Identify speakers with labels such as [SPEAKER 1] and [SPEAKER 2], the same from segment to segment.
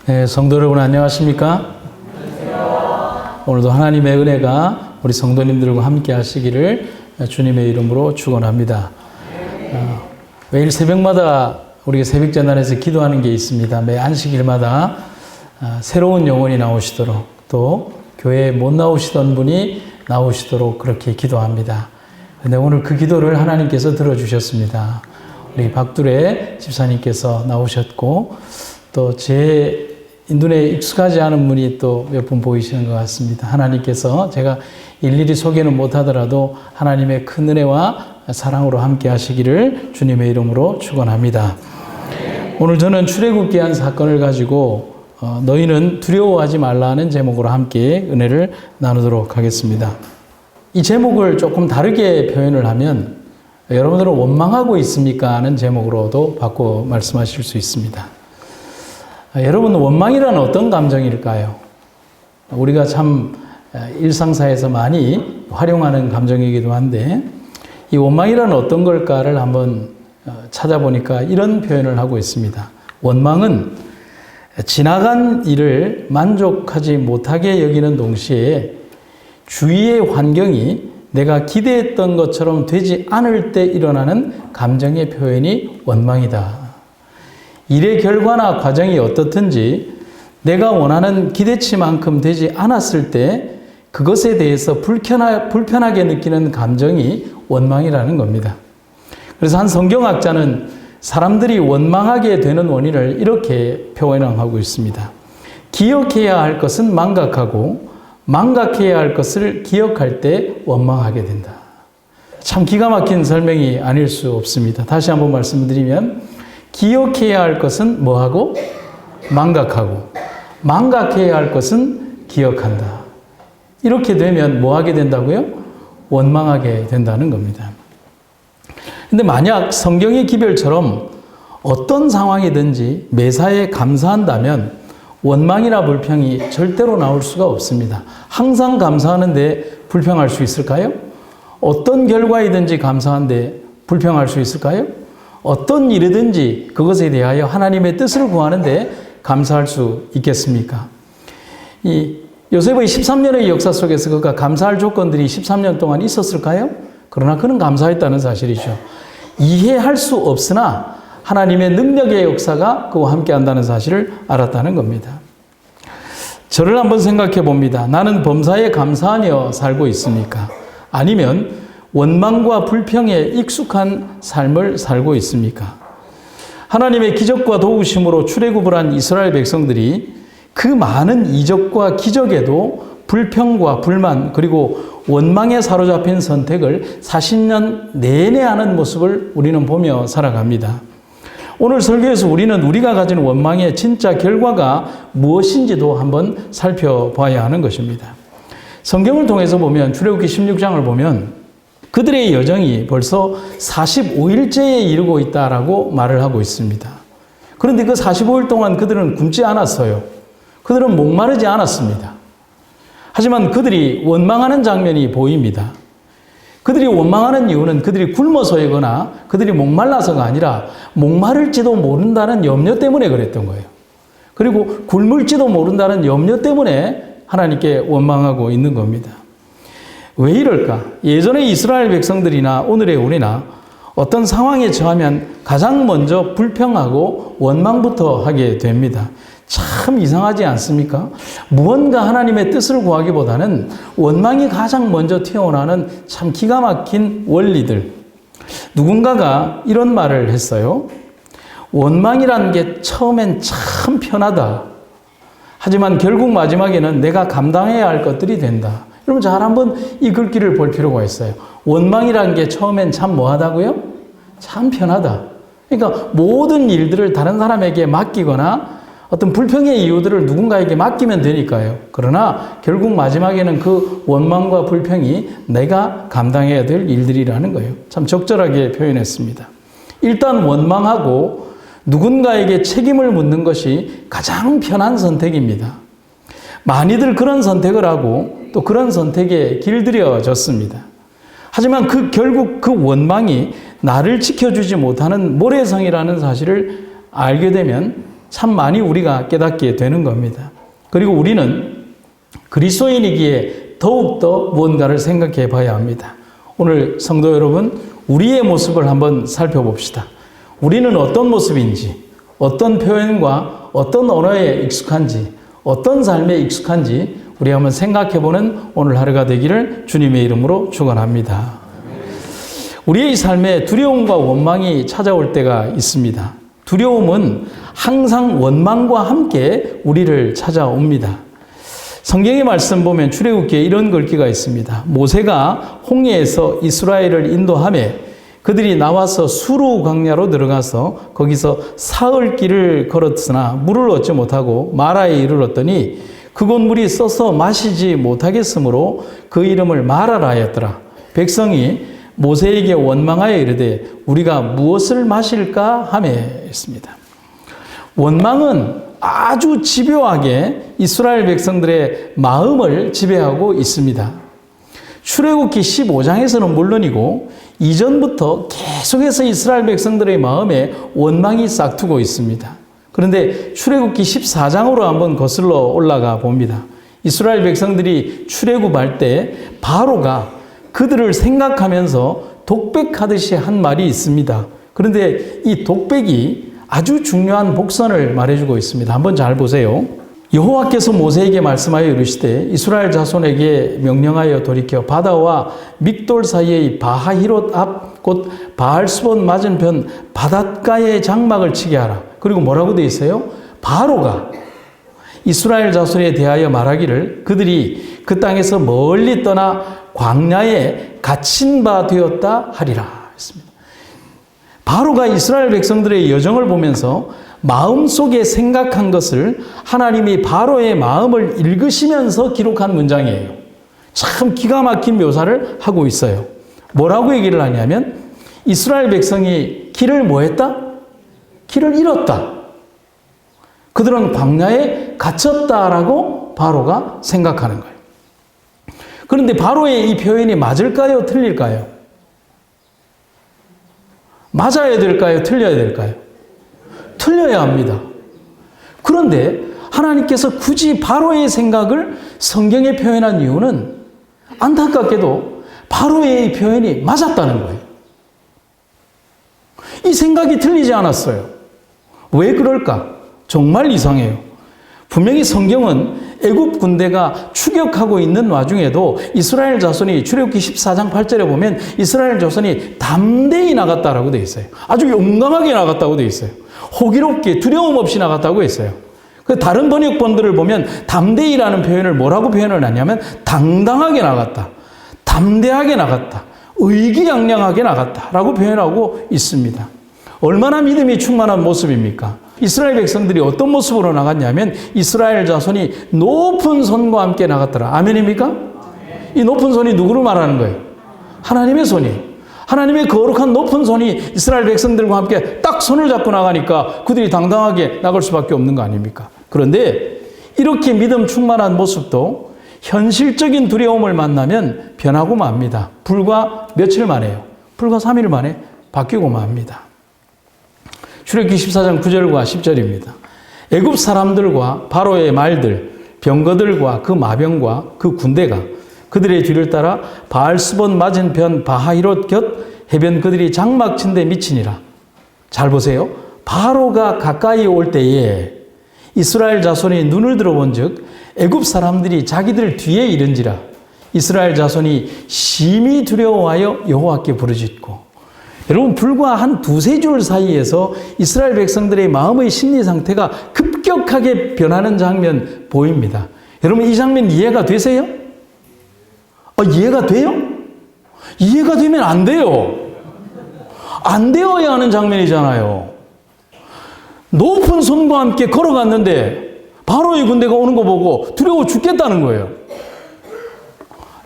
[SPEAKER 1] 네, 성도 여러분 안녕하십니까? 안녕하세요. 오늘도 하나님의 은혜가 우리 성도님들과 함께 하시기를 주님의 이름으로 축원합니다. 매일 새벽마다 우리가 새벽전단에서 기도하는 게 있습니다. 매 안식일마다 새로운 영혼이 나오시도록, 또 교회에 못 나오시던 분이 나오시도록 그렇게 기도합니다. 근데 오늘 그 기도를 하나님께서 들어주셨습니다. 우리 박두래 집사님께서 나오셨고, 또 제 눈에 익숙하지 않은 분이 또 몇 분 보이시는 것 같습니다. 하나님께서 제가 일일이 소개는 못하더라도 하나님의 큰 은혜와 사랑으로 함께 하시기를 주님의 이름으로 축원합니다. 오늘 저는 출애굽기 한 사건을 가지고 너희는 두려워하지 말라는 제목으로 함께 은혜를 나누도록 하겠습니다. 이 제목을 조금 다르게 표현을 하면 여러분들은 원망하고 있습니까? 하는 제목으로도 바꿔 말씀하실 수 있습니다. 여러분, 원망이란 어떤 감정일까요? 우리가 참 일상사에서 많이 활용하는 감정이기도 한데, 이 원망이란 어떤 걸까를 한번 찾아보니까 이런 표현을 하고 있습니다. 원망은 지나간 일을 만족하지 못하게 여기는 동시에 주위의 환경이 내가 기대했던 것처럼 되지 않을 때 일어나는 감정의 표현이 원망이다. 일의 결과나 과정이 어떻든지 내가 원하는 기대치만큼 되지 않았을 때 그것에 대해서 불편하게 느끼는 감정이 원망이라는 겁니다. 그래서 한 성경학자는 사람들이 원망하게 되는 원인을 이렇게 표현하고 있습니다. 기억해야 할 것은 망각하고 망각해야 할 것을 기억할 때 원망하게 된다. 참 기가 막힌 설명이 아닐 수 없습니다. 다시 한번 말씀드리면, 기억해야 할 것은 뭐하고? 망각하고. 망각해야 할 것은 기억한다. 이렇게 되면 뭐하게 된다고요? 원망하게 된다는 겁니다. 근데 만약 성경의 기별처럼 어떤 상황이든지 매사에 감사한다면 원망이나 불평이 절대로 나올 수가 없습니다. 항상 감사하는데 불평할 수 있을까요? 어떤 결과이든지 감사한데 불평할 수 있을까요? 어떤 일이든지 그것에 대하여 하나님의 뜻을 구하는데 감사할 수 있겠습니까? 이 요셉의 13년의 역사 속에서 그가 감사할 조건들이 13년 동안 있었을까요? 그러나 그는 감사했다는 사실이죠. 이해할 수 없으나 하나님의 능력의 역사가 그와 함께 한다는 사실을 알았다는 겁니다. 저를 한번 생각해 봅니다. 나는 범사에 감사하며 살고 있습니까? 아니면 원망과 불평에 익숙한 삶을 살고 있습니까? 하나님의 기적과 도우심으로 출애굽을 한 이스라엘 백성들이 그 많은 이적과 기적에도 불평과 불만 그리고 원망에 사로잡힌 선택을 40년 내내 하는 모습을 우리는 보며 살아갑니다. 오늘 설교에서 우리는 우리가 가진 원망의 진짜 결과가 무엇인지도 한번 살펴봐야 하는 것입니다. 성경을 통해서 보면, 출애굽기 16장을 보면 그들의 여정이 벌써 45일째에 이르고 있다라고 말을 하고 있습니다. 그런데 그 45일 동안 그들은 굶지 않았어요. 그들은 목마르지 않았습니다. 하지만 그들이 원망하는 장면이 보입니다. 그들이 원망하는 이유는 그들이 굶어서이거나 그들이 목말라서가 아니라 목마를지도 모른다는 염려 때문에 그랬던 거예요. 그리고 굶을지도 모른다는 염려 때문에 하나님께 원망하고 있는 겁니다. 왜 이럴까? 예전에 이스라엘 백성들이나 오늘의 우리나 어떤 상황에 처하면 가장 먼저 불평하고 원망부터 하게 됩니다. 참 이상하지 않습니까? 무언가 하나님의 뜻을 구하기보다는 원망이 가장 먼저 튀어나오는 참 기가 막힌 원리들. 누군가가 이런 말을 했어요. 원망이란 게 처음엔 참 편하다. 하지만 결국 마지막에는 내가 감당해야 할 것들이 된다. 여러분, 잘 한번 이 글귀를 볼 필요가 있어요. 원망이란 게 처음엔 참 뭐하다고요? 참 편하다. 그러니까 모든 일들을 다른 사람에게 맡기거나 어떤 불평의 이유들을 누군가에게 맡기면 되니까요. 그러나 결국 마지막에는 그 원망과 불평이 내가 감당해야 될 일들이라는 거예요. 참 적절하게 표현했습니다. 일단 원망하고 누군가에게 책임을 묻는 것이 가장 편한 선택입니다. 많이들 그런 선택을 하고 또 그런 선택에 길들여졌습니다. 하지만 결국 그 원망이 나를 지켜주지 못하는 모래성이라는 사실을 알게 되면 참 많이 우리가 깨닫게 되는 겁니다. 그리고 우리는 그리스도인이기에 더욱더 무언가를 생각해 봐야 합니다. 오늘 성도 여러분, 우리의 모습을 한번 살펴봅시다. 우리는 어떤 모습인지, 어떤 표현과 어떤 언어에 익숙한지, 어떤 삶에 익숙한지 우리 한번 생각해보는 오늘 하루가 되기를 주님의 이름으로 축원합니다. 우리의 삶에 두려움과 원망이 찾아올 때가 있습니다. 두려움은 항상 원망과 함께 우리를 찾아옵니다. 성경의 말씀 보면 출애굽기에 이런 글귀가 있습니다. 모세가 홍해에서 이스라엘을 인도하며 그들이 나와서 수르 광야로 들어가서 거기서 사흘 길을 걸었으나 물을 얻지 못하고 마라에 이르렀더니 그곳 물이 써서 마시지 못하겠으므로 그 이름을 마라라 하였더라. 백성이 모세에게 원망하여 이르되 우리가 무엇을 마실까 하며 했습니다. 원망은 아주 집요하게 이스라엘 백성들의 마음을 지배하고 있습니다. 출애굽기 15장에서는 물론이고 이전부터 계속해서 이스라엘 백성들의 마음에 원망이 싹트고 있습니다. 그런데 출애굽기 14장으로 한번 거슬러 올라가 봅니다. 이스라엘 백성들이 출애굽할 때 바로가 그들을 생각하면서 독백하듯이 한 말이 있습니다. 그런데 이 독백이 아주 중요한 복선을 말해주고 있습니다. 한번 잘 보세요. 여호와께서 모세에게 말씀하여 이르시되 이스라엘 자손에게 명령하여 돌이켜 바다와 믹돌 사이의 바하히롯 앞 곧 바알스본 맞은편 바닷가에 장막을 치게 하라. 그리고 뭐라고 되어 있어요? 바로가 이스라엘 자손에 대하여 말하기를 그들이 그 땅에서 멀리 떠나 광야에 갇힌 바 되었다 하리라 했습니다. 바로가 이스라엘 백성들의 여정을 보면서 마음속에 생각한 것을 하나님이 바로의 마음을 읽으시면서 기록한 문장이에요. 참 기가 막힌 묘사를 하고 있어요. 뭐라고 얘기를 하냐면 이스라엘 백성이 길을 뭐 했다? 길을 잃었다. 그들은 광야에 갇혔다라고 바로가 생각하는 거예요. 그런데 바로의 이 표현이 맞을까요? 틀릴까요? 맞아야 될까요? 틀려야 될까요? 틀려야 합니다. 그런데 하나님께서 굳이 바로의 생각을 성경에 표현한 이유는 안타깝게도 바로의 표현이 맞았다는 거예요. 이 생각이 틀리지 않았어요. 왜 그럴까? 정말 이상해요. 분명히 성경은 애굽 군대가 추격하고 있는 와중에도 이스라엘 자손이 출애굽기 14장 8절에 보면 이스라엘 자손이 담대히 나갔다라고 되어 있어요. 아주 용감하게 나갔다고 되어 있어요. 호기롭게 두려움 없이 나갔다고 했어요. 다른 번역본들을 보면 담대히라는 표현을 뭐라고 표현을 하냐면 당당하게 나갔다. 담대하게 나갔다. 의기양양하게 나갔다라고 표현하고 있습니다. 얼마나 믿음이 충만한 모습입니까? 이스라엘 백성들이 어떤 모습으로 나갔냐면 이스라엘 자손이 높은 손과 함께 나갔더라. 아멘입니까? 이 높은 손이 누구를 말하는 거예요? 하나님의 손이. 하나님의 거룩한 높은 손이 이스라엘 백성들과 함께 딱 손을 잡고 나가니까 그들이 당당하게 나갈 수밖에 없는 거 아닙니까? 그런데 이렇게 믿음 충만한 모습도 현실적인 두려움을 만나면 변하고 맙니다. 불과 며칠 만에요. 불과 3일 만에 바뀌고 맙니다. 출애굽기 14장 9절과 10절입니다. 애굽 사람들과 바로의 말들, 병거들과 그 마병과 그 군대가 그들의 뒤를 따라 바알스본 맞은편 바하히롯 곁 해변 그들이 장막 친 데 미치니라. 잘 보세요. 바로가 가까이 올 때에 이스라엘 자손이 눈을 들어본 즉 애굽 사람들이 자기들 뒤에 이른지라. 이스라엘 자손이 심히 두려워하여 여호와께 부르짖고. 여러분, 불과 한 두세 줄 사이에서 이스라엘 백성들의 마음의 심리 상태가 급격하게 변하는 장면 보입니다. 여러분, 이 장면 이해가 되세요? 이해가 돼요? 이해가 되면 안 돼요. 안 되어야 하는 장면이잖아요. 높은 손과 함께 걸어갔는데 바로의 군대가 오는 거 보고 두려워 죽겠다는 거예요.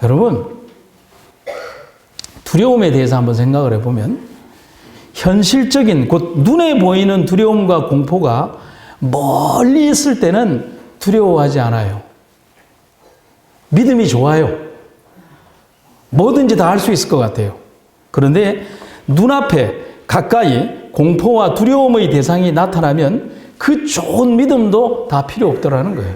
[SPEAKER 1] 여러분, 두려움에 대해서 한번 생각을 해보면 현실적인 곧 눈에 보이는 두려움과 공포가 멀리 있을 때는 두려워하지 않아요. 믿음이 좋아요. 뭐든지 다 할 수 있을 것 같아요. 그런데 눈앞에 가까이 공포와 두려움의 대상이 나타나면 그 좋은 믿음도 다 필요 없더라는 거예요.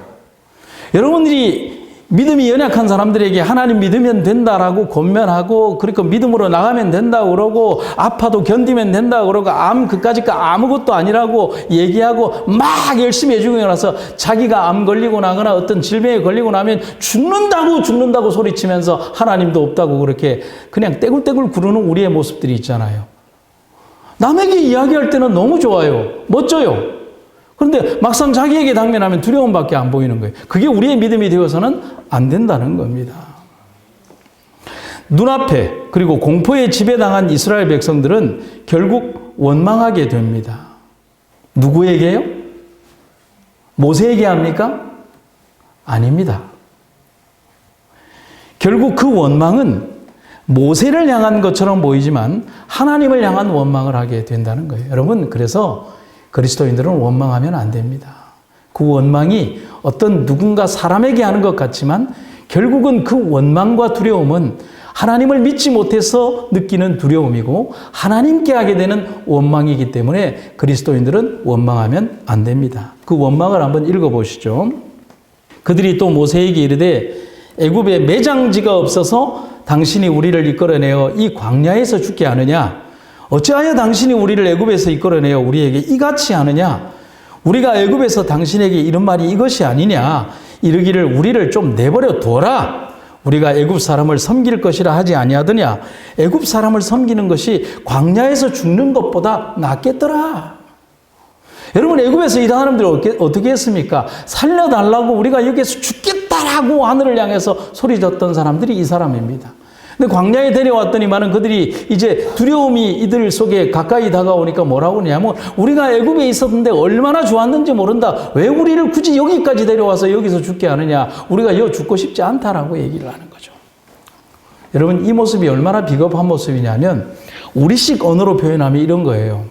[SPEAKER 1] 여러분들이 믿음이 연약한 사람들에게 하나님 믿으면 된다라고 권면하고, 그러니까 믿음으로 나가면 된다고 그러고, 아파도 견디면 된다고 그러고, 그까짓가 아무것도 아니라고 얘기하고 막 열심히 해주고 나서 자기가 암 걸리고 나거나 어떤 질병에 걸리고 나면 죽는다고 소리치면서 하나님도 없다고 그렇게 그냥 떼굴떼굴 구르는 우리의 모습들이 있잖아요. 남에게 이야기할 때는 너무 좋아요. 멋져요. 그런데 막상 자기에게 당면하면 두려움밖에 안 보이는 거예요. 그게 우리의 믿음이 되어서는 안 된다는 겁니다. 눈앞에 그리고 공포에 지배당한 이스라엘 백성들은 결국 원망하게 됩니다. 누구에게요? 모세에게 합니까? 아닙니다. 결국 그 원망은 모세를 향한 것처럼 보이지만 하나님을 향한 원망을 하게 된다는 거예요. 여러분, 그래서 그리스도인들은 원망하면 안 됩니다. 그 원망이 어떤 누군가 사람에게 하는 것 같지만 결국은 그 원망과 두려움은 하나님을 믿지 못해서 느끼는 두려움이고 하나님께 하게 되는 원망이기 때문에 그리스도인들은 원망하면 안 됩니다. 그 원망을 한번 읽어보시죠. 그들이 또 모세에게 이르되 애굽에 매장지가 없어서 당신이 우리를 이끌어내어 이 광야에서 죽게 하느냐? 어찌하여 당신이 우리를 애굽에서 이끌어내어 우리에게 이같이 하느냐? 우리가 애굽에서 당신에게 이런 말이 이것이 아니냐? 이르기를 우리를 좀 내버려 둬라. 우리가 애굽 사람을 섬길 것이라 하지 아니하더냐? 애굽 사람을 섬기는 것이 광야에서 죽는 것보다 낫겠더라. 여러분, 애굽에서 이 사람들이 어떻게 했습니까? 살려달라고 우리가 여기에서 죽겠다라고 하늘을 향해서 소리쳤던 사람들이 이 사람입니다. 근데 광야에 데려왔더니만은 그들이 이제 두려움이 이들 속에 가까이 다가오니까 뭐라고 하냐면 우리가 애굽에 있었는데 얼마나 좋았는지 모른다. 왜 우리를 굳이 여기까지 데려와서 여기서 죽게 하느냐. 우리가 여기 죽고 싶지 않다라고 얘기를 하는 거죠. 여러분, 이 모습이 얼마나 비겁한 모습이냐면 우리식 언어로 표현하면 이런 거예요.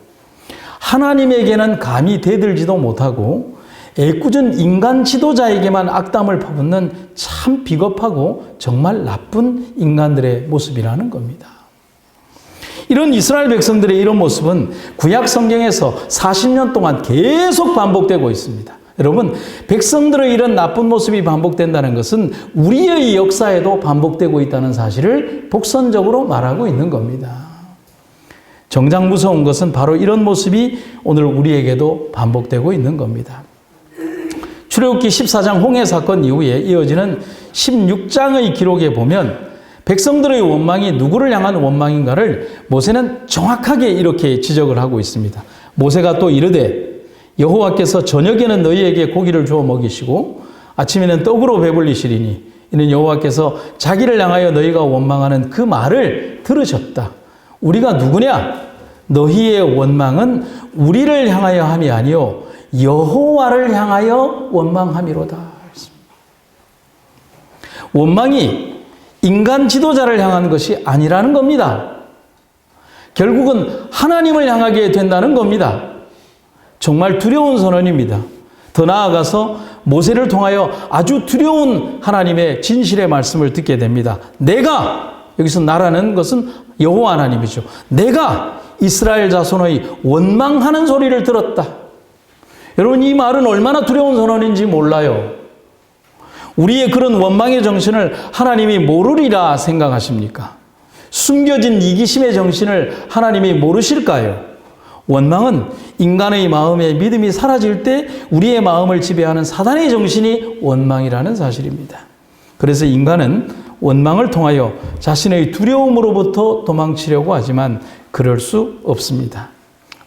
[SPEAKER 1] 하나님에게는 감히 대들지도 못하고 애꿎은 인간 지도자에게만 악담을 퍼붓는 참 비겁하고 정말 나쁜 인간들의 모습이라는 겁니다. 이런 이스라엘 백성들의 이런 모습은 구약 성경에서 40년 동안 계속 반복되고 있습니다. 여러분, 백성들의 이런 나쁜 모습이 반복된다는 것은 우리의 역사에도 반복되고 있다는 사실을 복선적으로 말하고 있는 겁니다. 정작 무서운 것은 바로 이런 모습이 오늘 우리에게도 반복되고 있는 겁니다. 출애굽기 14장 홍해 사건 이후에 이어지는 16장의 기록에 보면 백성들의 원망이 누구를 향한 원망인가를 모세는 정확하게 이렇게 지적을 하고 있습니다. 모세가 또 이르되 여호와께서 저녁에는 너희에게 고기를 주어 먹이시고 아침에는 떡으로 배불리시리니 이는 여호와께서 자기를 향하여 너희가 원망하는 그 말을 들으셨다. 우리가 누구냐? 너희의 원망은 우리를 향하여 함이 아니요 여호와를 향하여 원망함이로다. 원망이 인간 지도자를 향한 것이 아니라는 겁니다. 결국은 하나님을 향하게 된다는 겁니다. 정말 두려운 선언입니다. 더 나아가서 모세를 통하여 아주 두려운 하나님의 진실의 말씀을 듣게 됩니다. 내가, 여기서 나라는 것은 여호와 하나님이죠. 내가 이스라엘 자손의 원망하는 소리를 들었다. 여러분, 이 말은 얼마나 두려운 선언인지 몰라요. 우리의 그런 원망의 정신을 하나님이 모르리라 생각하십니까? 숨겨진 이기심의 정신을 하나님이 모르실까요? 원망은 인간의 마음에 믿음이 사라질 때 우리의 마음을 지배하는 사단의 정신이 원망이라는 사실입니다. 그래서 인간은 원망을 통하여 자신의 두려움으로부터 도망치려고 하지만 그럴 수 없습니다.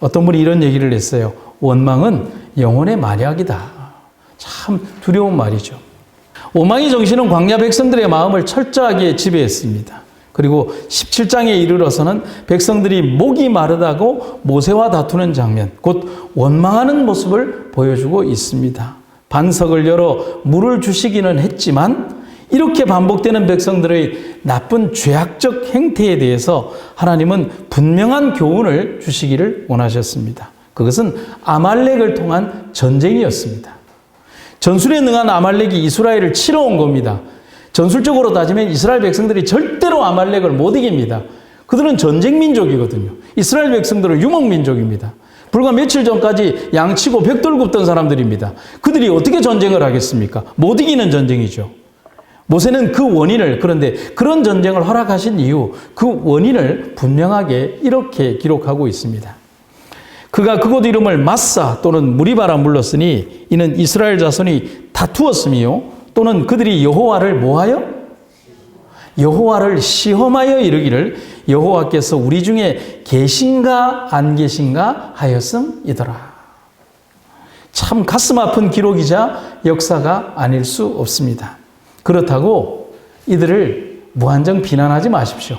[SPEAKER 1] 어떤 분이 이런 얘기를 했어요. 원망은 영혼의 만약이다. 참 두려운 말이죠. 원망의 정신은 광야 백성들의 마음을 철저하게 지배했습니다. 그리고 17장에 이르러서는 백성들이 목이 마르다고 모세와 다투는 장면, 곧 원망하는 모습을 보여주고 있습니다. 반석을 열어 물을 주시기는 했지만 이렇게 반복되는 백성들의 나쁜 죄악적 행태에 대해서 하나님은 분명한 교훈을 주시기를 원하셨습니다. 그것은 아말렉을 통한 전쟁이었습니다. 전술에 능한 아말렉이 이스라엘을 치러 온 겁니다. 전술적으로 따지면 이스라엘 백성들이 절대로 아말렉을 못 이깁니다. 그들은 전쟁민족이거든요. 이스라엘 백성들은 유목민족입니다. 불과 며칠 전까지 양치고 벽돌 굽던 사람들입니다. 그들이 어떻게 전쟁을 하겠습니까? 못 이기는 전쟁이죠. 모세는 그 원인을, 그런데 그런 전쟁을 허락하신 이유, 그 원인을 분명하게 이렇게 기록하고 있습니다. 그가 그곳 이름을 마사 또는 무리바라 불렀으니 이는 이스라엘 자손이 다투었으며 또는 그들이 여호와를 뭐하여? 여호와를 시험하여 이르기를 여호와께서 우리 중에 계신가 안 계신가 하였음이더라. 참 가슴 아픈 기록이자 역사가 아닐 수 없습니다. 그렇다고 이들을 무한정 비난하지 마십시오.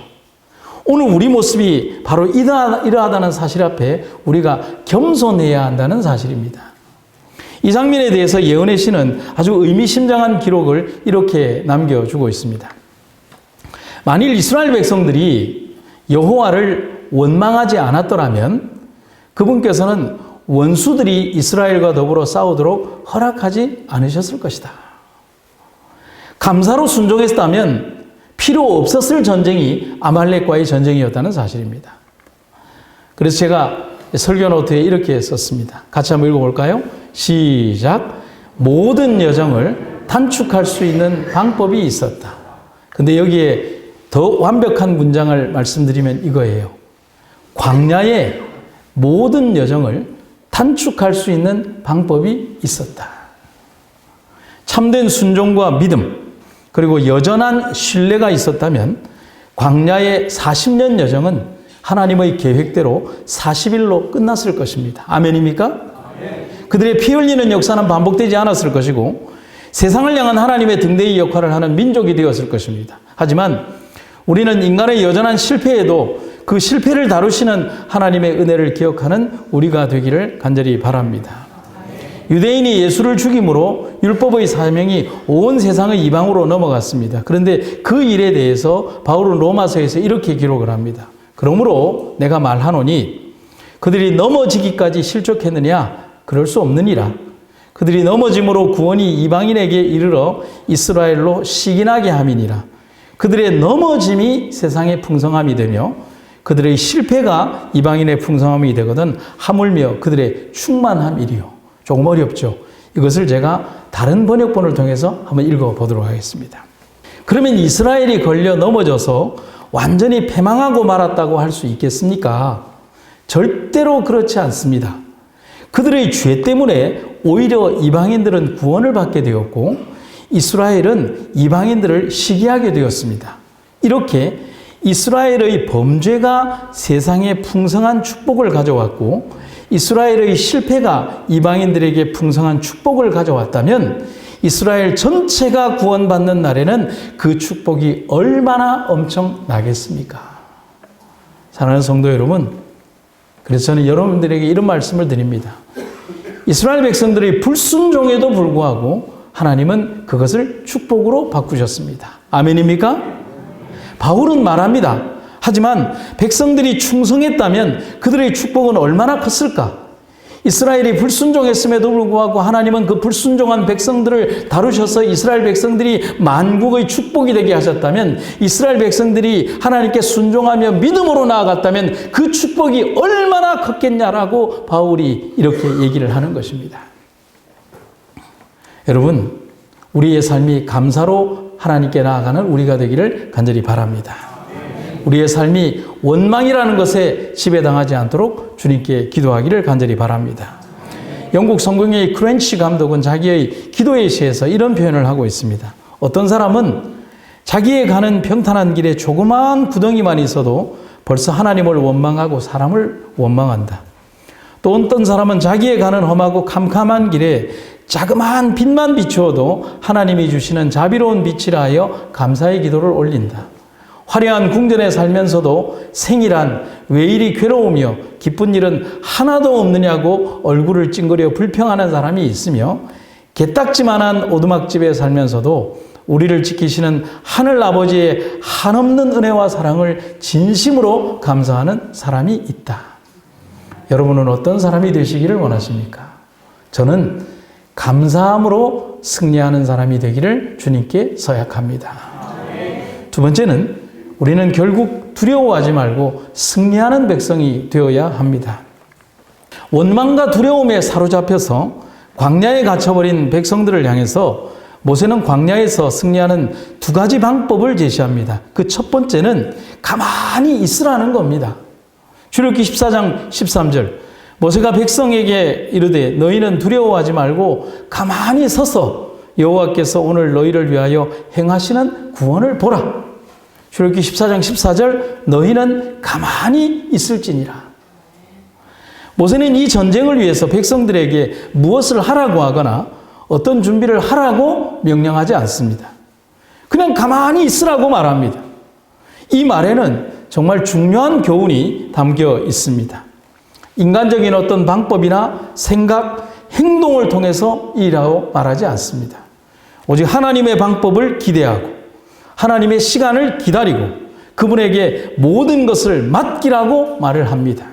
[SPEAKER 1] 오늘 우리 모습이 바로 이러하다는 사실 앞에 우리가 겸손해야 한다는 사실입니다. 이 장면에 대해서 예언의 시는 아주 의미심장한 기록을 이렇게 남겨주고 있습니다. 만일 이스라엘 백성들이 여호와를 원망하지 않았더라면 그분께서는 원수들이 이스라엘과 더불어 싸우도록 허락하지 않으셨을 것이다. 감사로 순종했다면 필요 없었을 전쟁이 아말렉과의 전쟁이었다는 사실입니다. 그래서 제가 설교 노트에 이렇게 썼습니다. 같이 한번 읽어볼까요? 시작. 모든 여정을 단축할 수 있는 방법이 있었다. 근데 여기에 더 완벽한 문장을 말씀드리면 이거예요. 광야의 모든 여정을 단축할 수 있는 방법이 있었다. 참된 순종과 믿음, 그리고 여전한 신뢰가 있었다면 광야의 40년 여정은 하나님의 계획대로 40일로 끝났을 것입니다. 아멘입니까? 아멘. 그들의 피 흘리는 역사는 반복되지 않았을 것이고 세상을 향한 하나님의 등대의 역할을 하는 민족이 되었을 것입니다. 하지만 우리는 인간의 여전한 실패에도 그 실패를 다루시는 하나님의 은혜를 기억하는 우리가 되기를 간절히 바랍니다. 유대인이 예수를 죽임으로 율법의 사명이 온 세상의 이방으로 넘어갔습니다. 그런데 그 일에 대해서 바울은 로마서에서 이렇게 기록을 합니다. 그러므로 내가 말하노니 그들이 넘어지기까지 실족했느냐? 그럴 수 없느니라. 그들이 넘어짐으로 구원이 이방인에게 이르러 이스라엘로 시기나게 함이니라. 그들의 넘어짐이 세상의 풍성함이 되며 그들의 실패가 이방인의 풍성함이 되거든 하물며 그들의 충만함이리요. 조금 어렵죠. 이것을 제가 다른 번역본을 통해서 한번 읽어보도록 하겠습니다. 그러면 이스라엘이 걸려 넘어져서 완전히 패망하고 말았다고 할 수 있겠습니까? 절대로 그렇지 않습니다. 그들의 죄 때문에 오히려 이방인들은 구원을 받게 되었고 이스라엘은 이방인들을 시기하게 되었습니다. 이렇게 이스라엘의 범죄가 세상에 풍성한 축복을 가져왔고 이스라엘의 실패가 이방인들에게 풍성한 축복을 가져왔다면 이스라엘 전체가 구원받는 날에는 그 축복이 얼마나 엄청나겠습니까? 사랑하는 성도 여러분, 그래서 저는 여러분들에게 이런 말씀을 드립니다. 이스라엘 백성들의 불순종에도 불구하고 하나님은 그것을 축복으로 바꾸셨습니다. 아멘입니까? 바울은 말합니다. 하지만 백성들이 충성했다면 그들의 축복은 얼마나 컸을까? 이스라엘이 불순종했음에도 불구하고 하나님은 그 불순종한 백성들을 다루셔서 이스라엘 백성들이 만국의 축복이 되게 하셨다면 이스라엘 백성들이 하나님께 순종하며 믿음으로 나아갔다면 그 축복이 얼마나 컸겠냐라고 바울이 이렇게 얘기를 하는 것입니다. 여러분, 우리의 삶이 감사로 하나님께 나아가는 우리가 되기를 간절히 바랍니다. 우리의 삶이 원망이라는 것에 지배당하지 않도록 주님께 기도하기를 간절히 바랍니다. 영국 성공의 크렌치 감독은 자기의 기도의 시에서 이런 표현을 하고 있습니다. 어떤 사람은 자기의 가는 평탄한 길에 조그마한 구덩이만 있어도 벌써 하나님을 원망하고 사람을 원망한다. 또 어떤 사람은 자기의 가는 험하고 캄캄한 길에 자그마한 빛만 비추어도 하나님이 주시는 자비로운 빛이라 하여 감사의 기도를 올린다. 화려한 궁전에 살면서도 생이란 왜 이리 괴로우며 기쁜 일은 하나도 없느냐고 얼굴을 찡그려 불평하는 사람이 있으며 개딱지만한 오두막집에 살면서도 우리를 지키시는 하늘 아버지의 한없는 은혜와 사랑을 진심으로 감사하는 사람이 있다. 여러분은 어떤 사람이 되시기를 원하십니까? 저는 감사함으로 승리하는 사람이 되기를 주님께 서약합니다. 두 번째는 우리는 결국 두려워하지 말고 승리하는 백성이 되어야 합니다. 원망과 두려움에 사로잡혀서 광야에 갇혀버린 백성들을 향해서 모세는 광야에서 승리하는 두 가지 방법을 제시합니다. 그 첫 번째는 가만히 있으라는 겁니다. 출애굽기 14장 13절, 모세가 백성에게 이르되 너희는 두려워하지 말고 가만히 서서 여호와께서 오늘 너희를 위하여 행하시는 구원을 보라. 출애굽기 14장 14절, 너희는 가만히 있을지니라. 모세는 이 전쟁을 위해서 백성들에게 무엇을 하라고 하거나 어떤 준비를 하라고 명령하지 않습니다. 그냥 가만히 있으라고 말합니다. 이 말에는 정말 중요한 교훈이 담겨 있습니다. 인간적인 어떤 방법이나 생각, 행동을 통해서 일하고 말하지 않습니다. 오직 하나님의 방법을 기대하고 하나님의 시간을 기다리고 그분에게 모든 것을 맡기라고 말을 합니다.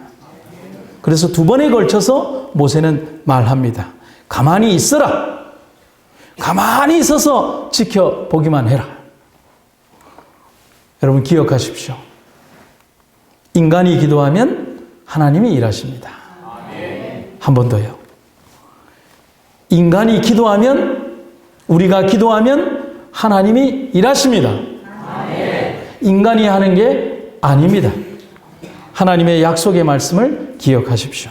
[SPEAKER 1] 그래서 두 번에 걸쳐서 모세는 말합니다. 가만히 있어라. 가만히 있어서 지켜보기만 해라. 여러분 기억하십시오. 인간이 기도하면 하나님이 일하십니다. 한 번 더요. 인간이 기도하면, 우리가 기도하면 하나님이 일하십니다. 인간이 하는 게 아닙니다. 하나님의 약속의 말씀을 기억하십시오.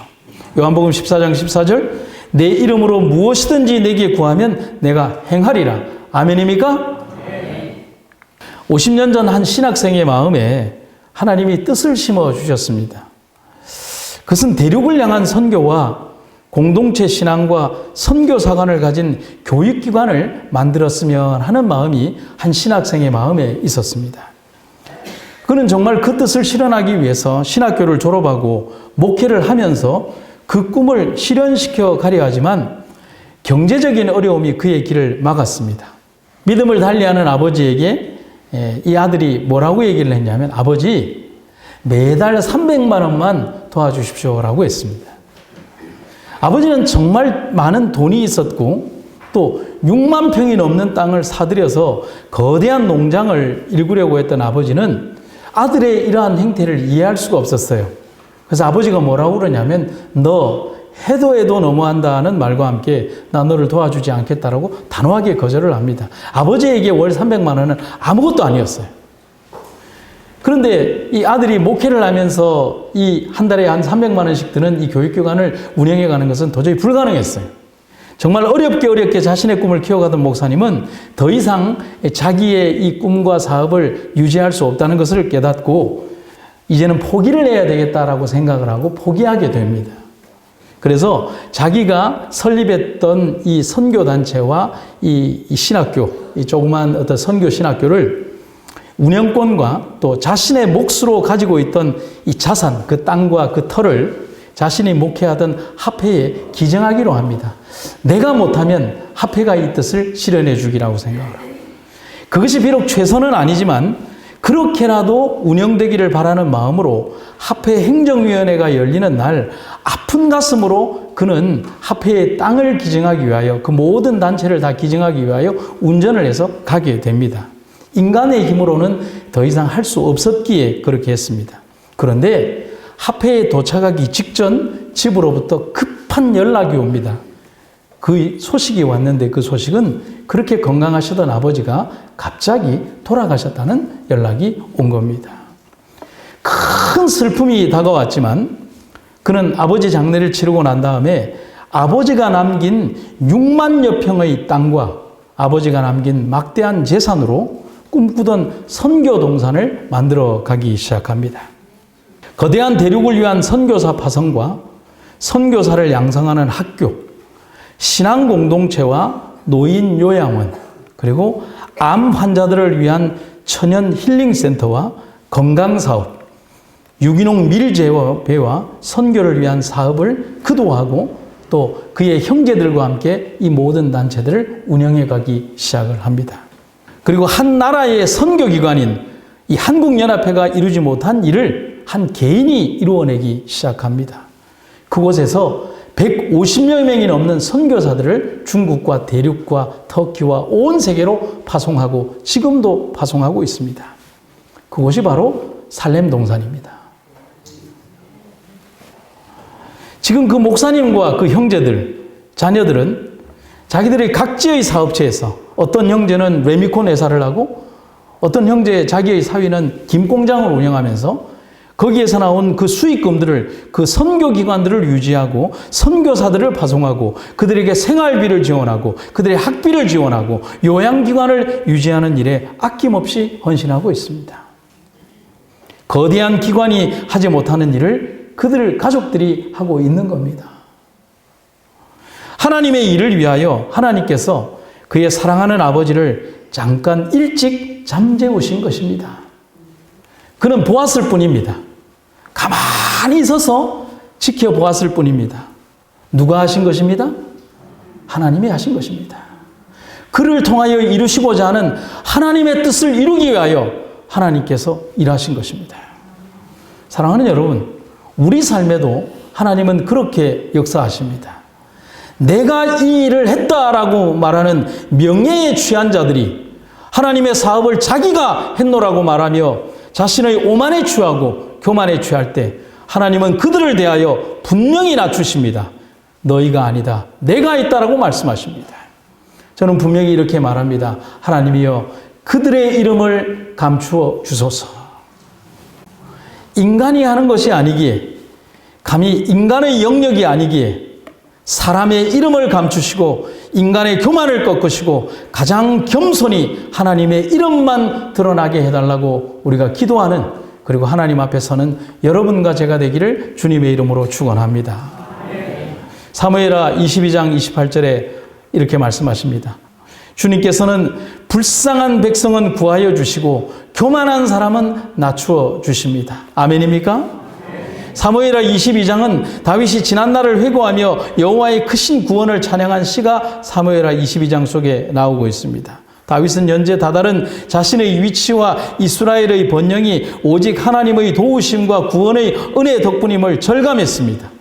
[SPEAKER 1] 요한복음 14장 14절, 내 이름으로 무엇이든지 내게 구하면 내가 행하리라. 아멘입니까? 50년 전 한 신학생의 마음에 하나님이 뜻을 심어주셨습니다. 그것은 대륙을 향한 선교와 공동체 신앙과 선교사관을 가진 교육기관을 만들었으면 하는 마음이 한 신학생의 마음에 있었습니다. 그는 정말 그 뜻을 실현하기 위해서 신학교를 졸업하고 목회를 하면서 그 꿈을 실현시켜 가려 하지만 경제적인 어려움이 그의 길을 막았습니다. 믿음을 달리하는 아버지에게 이 아들이 뭐라고 얘기를 했냐면, 아버지, 매달 300만 원만 도와주십시오라고 했습니다. 아버지는 정말 많은 돈이 있었고 또 6만 평이 넘는 땅을 사들여서 거대한 농장을 일구려고 했던 아버지는 아들의 이러한 행태를 이해할 수가 없었어요. 그래서 아버지가 뭐라고 그러냐면, 너 해도 너무한다는 말과 함께 나 너를 도와주지 않겠다라고 단호하게 거절을 합니다. 아버지에게 월 300만 원은 아무것도 아니었어요. 그런데 이 아들이 목회를 하면서 이 한 달에 한 300만 원씩 드는 이 교육기관을 운영해 가는 것은 도저히 불가능했어요. 정말 어렵게 자신의 꿈을 키워가던 목사님은 더 이상 자기의 이 꿈과 사업을 유지할 수 없다는 것을 깨닫고 이제는 포기를 해야 되겠다라고 생각을 하고 포기하게 됩니다. 그래서 자기가 설립했던 이 선교단체와 이 신학교, 이 조그만 어떤 선교 신학교를 운영권과 또 자신의 몫으로 가지고 있던 이 자산, 그 땅과 그 터를 자신이 목회하던 합회에 기증하기로 합니다. 내가 못하면 합회가 이 뜻을 실현해 주기라고 생각을 합니다. 그것이 비록 최선은 아니지만 그렇게라도 운영되기를 바라는 마음으로 합회 행정위원회가 열리는 날 아픈 가슴으로 그는 합회의 땅을 기증하기 위하여, 그 모든 단체를 다 기증하기 위하여 운전을 해서 가게 됩니다. 인간의 힘으로는 더 이상 할 수 없었기에 그렇게 했습니다. 그런데 합회에 도착하기 직전 집으로부터 급한 연락이 옵니다. 그 소식이 왔는데 그 소식은 그렇게 건강하시던 아버지가 갑자기 돌아가셨다는 연락이 온 겁니다. 큰 슬픔이 다가왔지만 그는 아버지 장례를 치르고 난 다음에 아버지가 남긴 6만여 평의 땅과 아버지가 남긴 막대한 재산으로 꿈꾸던 선교 동산을 만들어 가기 시작합니다. 거대한 대륙을 위한 선교사 파송과 선교사를 양성하는 학교, 신앙 공동체와 노인 요양원, 그리고 암 환자들을 위한 천연 힐링센터와 건강사업, 유기농 밀재배와 선교를 위한 사업을 그도하고 또 그의 형제들과 함께 이 모든 단체들을 운영해 가기 시작을 합니다. 그리고 한 나라의 선교기관인 이 한국연합회가 이루지 못한 일을 한 개인이 이루어내기 시작합니다. 그곳에서 150여 명이 넘는 선교사들을 중국과 대륙과 터키와 온 세계로 파송하고 지금도 파송하고 있습니다. 그곳이 바로 살렘 동산입니다. 지금 그 목사님과 그 형제들, 자녀들은 자기들의 각지의 사업체에서 어떤 형제는 레미콘 회사를 하고 어떤 형제 자기의 사위는 김공장을 운영하면서 거기에서 나온 그 수익금들을 그 선교기관들을 유지하고 선교사들을 파송하고 그들에게 생활비를 지원하고 그들의 학비를 지원하고 요양기관을 유지하는 일에 아낌없이 헌신하고 있습니다. 거대한 기관이 하지 못하는 일을 그들 가족들이 하고 있는 겁니다. 하나님의 일을 위하여 하나님께서 그의 사랑하는 아버지를 잠깐 일찍 잠재우신 것입니다. 그는 보았을 뿐입니다. 가만히 있어서 지켜보았을 뿐입니다. 누가 하신 것입니다? 하나님이 하신 것입니다. 그를 통하여 이루시고자 하는 하나님의 뜻을 이루기 위하여 하나님께서 일하신 것입니다. 사랑하는 여러분, 우리 삶에도 하나님은 그렇게 역사하십니다. 내가 이 일을 했다라고 말하는 명예에 취한 자들이 하나님의 사업을 자기가 했노라고 말하며 자신의 오만에 취하고 교만에 취할 때 하나님은 그들을 대하여 분명히 낮추십니다. 너희가 아니다. 내가 있다라고 말씀하십니다. 저는 분명히 이렇게 말합니다. 하나님이여 그들의 이름을 감추어 주소서. 인간이 하는 것이 아니기에 감히 인간의 영역이 아니기에 사람의 이름을 감추시고 인간의 교만을 꺾으시고 가장 겸손히 하나님의 이름만 드러나게 해달라고 우리가 기도하는, 그리고 하나님 앞에 서는 여러분과 제가 되기를 주님의 이름으로 축원합니다. 사무엘하 22장 28절에 이렇게 말씀하십니다. 주님께서는 불쌍한 백성은 구하여 주시고 교만한 사람은 낮추어 주십니다. 아멘입니까? 사무엘하 22장은 다윗이 지난날을 회고하며 여호와의 크신 구원을 찬양한 시가 사무엘하 22장 속에 나오고 있습니다. 다윗은 현재 다다른 자신의 위치와 이스라엘의 번영이 오직 하나님의 도우심과 구원의 은혜 덕분임을 절감했습니다.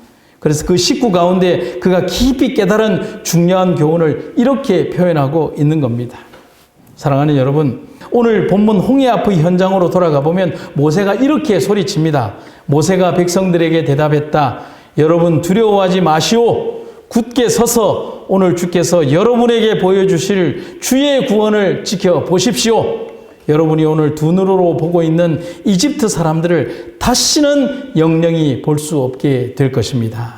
[SPEAKER 1] 그래서 그 식구 가운데 그가 깊이 깨달은 중요한 교훈을 이렇게 표현하고 있는 겁니다. 사랑하는 여러분, 오늘 본문 홍해 앞의 현장으로 돌아가 보면 모세가 이렇게 소리칩니다. 모세가 백성들에게 대답했다. 여러분 두려워하지 마시오. 굳게 서서 오늘 주께서 여러분에게 보여주실 주의 구원을 지켜보십시오. 여러분이 오늘 두 눈으로 보고 있는 이집트 사람들을 다시는 영영이 볼 수 없게 될 것입니다.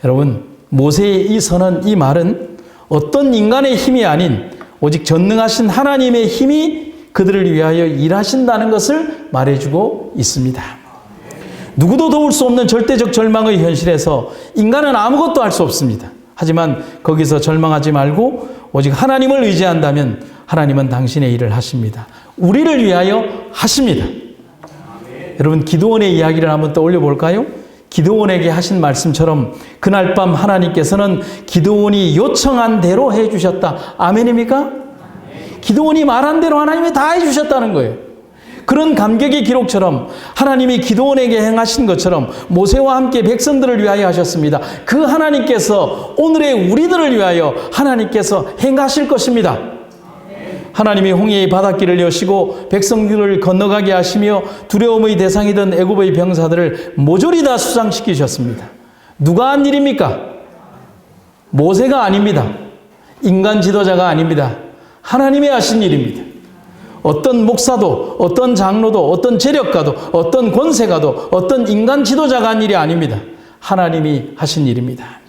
[SPEAKER 1] 여러분, 모세의 이 선언, 이 말은 어떤 인간의 힘이 아닌 오직 전능하신 하나님의 힘이 그들을 위하여 일하신다는 것을 말해주고 있습니다. 누구도 도울 수 없는 절대적 절망의 현실에서 인간은 아무것도 할 수 없습니다. 하지만 거기서 절망하지 말고 오직 하나님을 의지한다면 하나님은 당신의 일을 하십니다. 우리를 위하여 하십니다. 여러분, 기드온의 이야기를 한번 떠올려 볼까요? 기드온에게 하신 말씀처럼 그날 밤 하나님께서는 기드온이 요청한 대로 해주셨다. 아멘입니까? 기드온이 말한 대로 하나님이 다 해주셨다는 거예요. 그런 감격의 기록처럼 하나님이 기드온에게 행하신 것처럼 모세와 함께 백성들을 위하여 하셨습니다. 그 하나님께서 오늘의 우리들을 위하여 하나님께서 행하실 것입니다. 하나님이 홍해의 바닷길을 여시고 백성들을 건너가게 하시며 두려움의 대상이던 애굽의 병사들을 모조리 다 수상시키셨습니다. 누가 한 일입니까? 모세가 아닙니다. 인간 지도자가 아닙니다. 하나님이 하신 일입니다. 어떤 목사도, 어떤 장로도, 어떤 재력가도, 어떤 권세가도, 어떤 인간 지도자가 한 일이 아닙니다. 하나님이 하신 일입니다.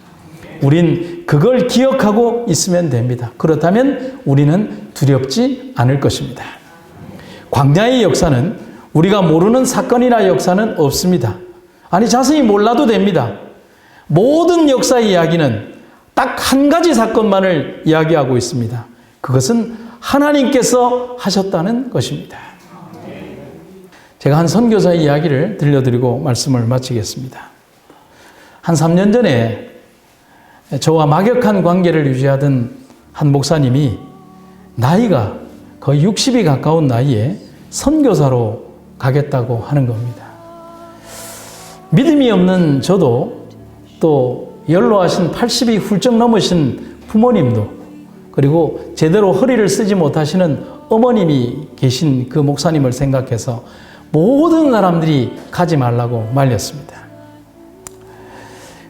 [SPEAKER 1] 우린 그걸 기억하고 있으면 됩니다. 그렇다면 우리는 두렵지 않을 것입니다. 광야의 역사는 우리가 모르는 사건이나 역사는 없습니다. 아니, 자세히 몰라도 됩니다. 모든 역사의 이야기는 딱 한 가지 사건만을 이야기하고 있습니다. 그것은 하나님께서 하셨다는 것입니다. 제가 한 선교사의 이야기를 들려드리고 말씀을 마치겠습니다. 한 3년 전에 저와 막역한 관계를 유지하던 한 목사님이 나이가 거의 60이 가까운 나이에 선교사로 가겠다고 하는 겁니다. 믿음이 없는 저도 또 연로하신 80이 훌쩍 넘으신 부모님도 그리고 제대로 허리를 쓰지 못하시는 어머님이 계신 그 목사님을 생각해서 모든 사람들이 가지 말라고 말렸습니다.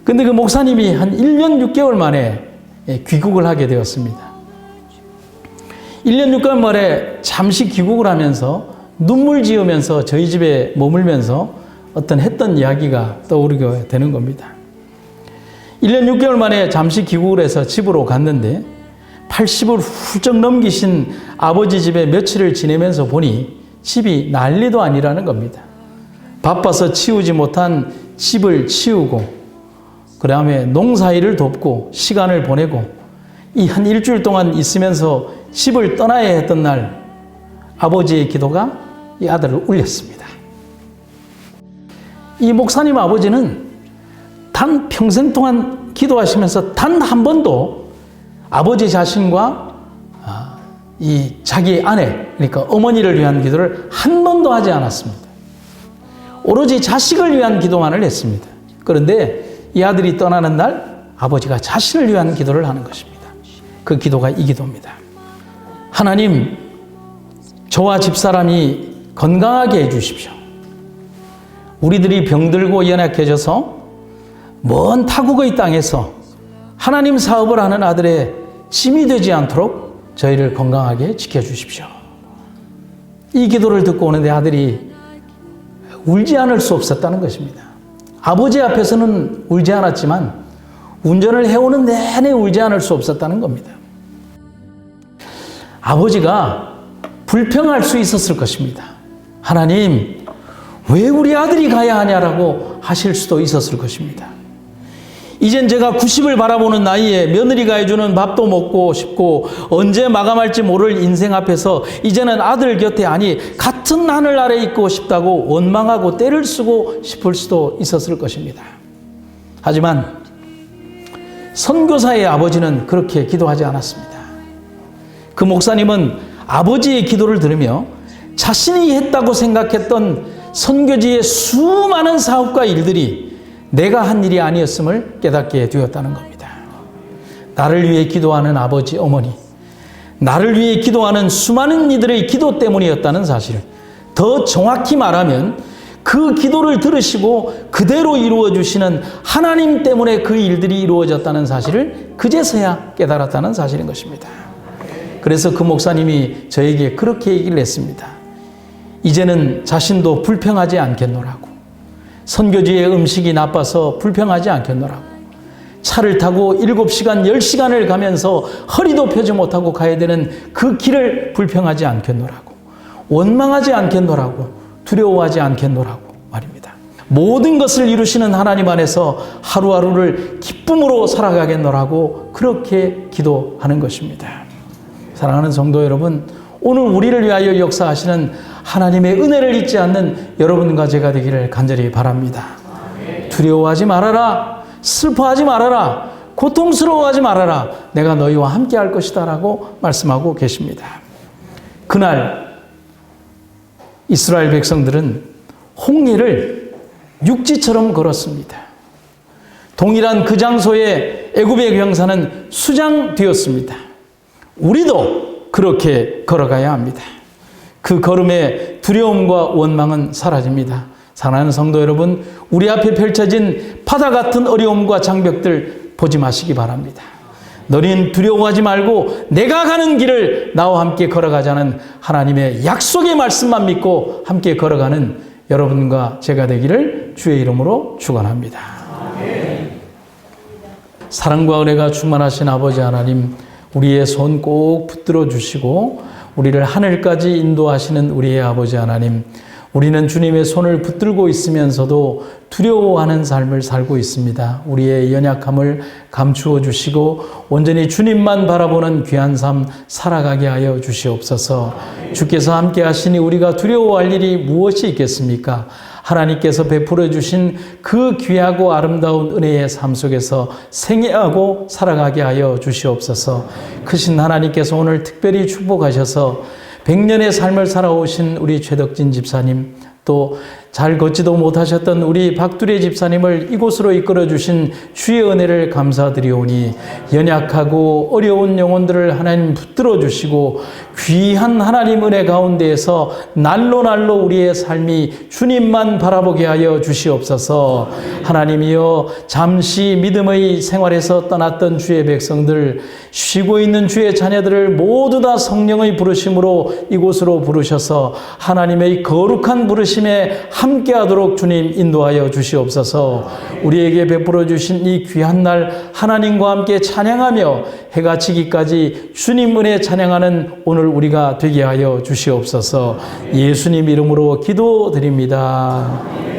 [SPEAKER 1] 근데 그 목사님이 한 1년 6개월 만에 귀국을 하게 되었습니다. 1년 6개월 만에 잠시 귀국을 하면서 눈물 지으면서 저희 집에 머물면서 했던 이야기가 떠오르게 되는 겁니다. 1년 6개월 만에 잠시 귀국을 해서 집으로 갔는데 80을 훌쩍 넘기신 아버지 집에 며칠을 지내면서 보니 집이 난리도 아니라는 겁니다. 바빠서 치우지 못한 집을 치우고 그 다음에 농사일을 돕고 시간을 보내고 이 한 일주일 동안 있으면서 집을 떠나야 했던 날 아버지의 기도가 이 아들을 울렸습니다. 이 목사님 아버지는 단 평생 동안 기도하시면서 단 한 번도 아버지 자신과 이 자기 아내, 그러니까 어머니를 위한 기도를 한 번도 하지 않았습니다. 오로지 자식을 위한 기도만을 했습니다. 그런데 이 아들이 떠나는 날 아버지가 자신을 위한 기도를 하는 것입니다. 그 기도가 이 기도입니다. 하나님, 저와 집사람이 건강하게 해주십시오. 우리들이 병들고 연약해져서 먼 타국의 땅에서 하나님 사업을 하는 아들의 짐이 되지 않도록 저희를 건강하게 지켜주십시오. 이 기도를 듣고 오는데 아들이 울지 않을 수 없었다는 것입니다. 아버지 앞에서는 울지 않았지만 운전을 해오는 내내 울지 않을 수 없었다는 겁니다. 아버지가 불평할 수 있었을 것입니다. 하나님, 왜 우리 아들이 가야 하냐라고 하실 수도 있었을 것입니다. 이젠 제가 90을 바라보는 나이에 며느리가 해주는 밥도 먹고 싶고 언제 마감할지 모를 인생 앞에서 이제는 아들 곁에 아니 같은 하늘 아래 있고 싶다고 원망하고 때를 쓰고 싶을 수도 있었을 것입니다. 하지만 선교사의 아버지는 그렇게 기도하지 않았습니다. 그 목사님은 아버지의 기도를 들으며 자신이 했다고 생각했던 선교지의 수많은 사업과 일들이 내가 한 일이 아니었음을 깨닫게 되었다는 겁니다. 나를 위해 기도하는 아버지, 어머니, 나를 위해 기도하는 수많은 이들의 기도 때문이었다는 사실을, 더 정확히 말하면 그 기도를 들으시고 그대로 이루어 주시는 하나님 때문에 그 일들이 이루어졌다는 사실을 그제서야 깨달았다는 사실인 것입니다. 그래서 그 목사님이 저에게 그렇게 얘기를 했습니다. 이제는 자신도 불평하지 않겠노라고. 선교지의 음식이 나빠서 불평하지 않겠노라고. 차를 타고 7시간, 10시간을 가면서 허리도 펴지 못하고 가야 되는 그 길을 불평하지 않겠노라고. 원망하지 않겠노라고. 두려워하지 않겠노라고 말입니다. 모든 것을 이루시는 하나님 안에서 하루하루를 기쁨으로 살아가겠노라고 그렇게 기도하는 것입니다. 사랑하는 성도 여러분, 오늘 우리를 위하여 역사하시는 하나님의 은혜를 잊지 않는 여러분과 제가 되기를 간절히 바랍니다. 두려워하지 말아라. 슬퍼하지 말아라. 고통스러워하지 말아라. 내가 너희와 함께 할 것이다 라고 말씀하고 계십니다. 그날 이스라엘 백성들은 홍해를 육지처럼 걸었습니다. 동일한 그 장소에 애굽의 병사는 수장되었습니다. 우리도 그렇게 걸어가야 합니다. 그 걸음의 두려움과 원망은 사라집니다. 사랑하는 성도 여러분, 우리 앞에 펼쳐진 바다 같은 어려움과 장벽들 보지 마시기 바랍니다. 너희는 두려워하지 말고 내가 가는 길을 나와 함께 걸어가자는 하나님의 약속의 말씀만 믿고 함께 걸어가는 여러분과 제가 되기를 주의 이름으로 축원합니다. 사랑과 은혜가 충만하신 아버지 하나님, 우리의 손 꼭 붙들어 주시고 우리를 하늘까지 인도하시는 우리의 아버지 하나님, 우리는 주님의 손을 붙들고 있으면서도 두려워하는 삶을 살고 있습니다. 우리의 연약함을 감추어 주시고 온전히 주님만 바라보는 귀한 삶 살아가게 하여 주시옵소서. 주께서 함께 하시니 우리가 두려워할 일이 무엇이 있겠습니까? 하나님께서 베풀어 주신 그 귀하고 아름다운 은혜의 삶 속에서 생애하고 살아가게 하여 주시옵소서. 크신 하나님께서 오늘 특별히 축복하셔서 100년의 삶을 살아오신 우리 최덕진 집사님, 또 잘 걷지도 못하셨던 우리 박두레 집사님을 이곳으로 이끌어 주신 주의 은혜를 감사드리오니 연약하고 어려운 영혼들을 하나님 붙들어 주시고 귀한 하나님 은혜 가운데에서 날로 우리의 삶이 주님만 바라보게 하여 주시옵소서. 하나님이여, 잠시 믿음의 생활에서 떠났던 주의 백성들, 쉬고 있는 주의 자녀들을 모두 다 성령의 부르심으로 이곳으로 부르셔서 하나님의 거룩한 부르심에 함께하도록 주님 인도하여 주시옵소서. 우리에게 베풀어 주신 이 귀한 날 하나님과 함께 찬양하며 해가 지기까지 주님 은혜 찬양하는 오늘 우리가 되게 하여 주시옵소서. 예수님 이름으로 기도드립니다.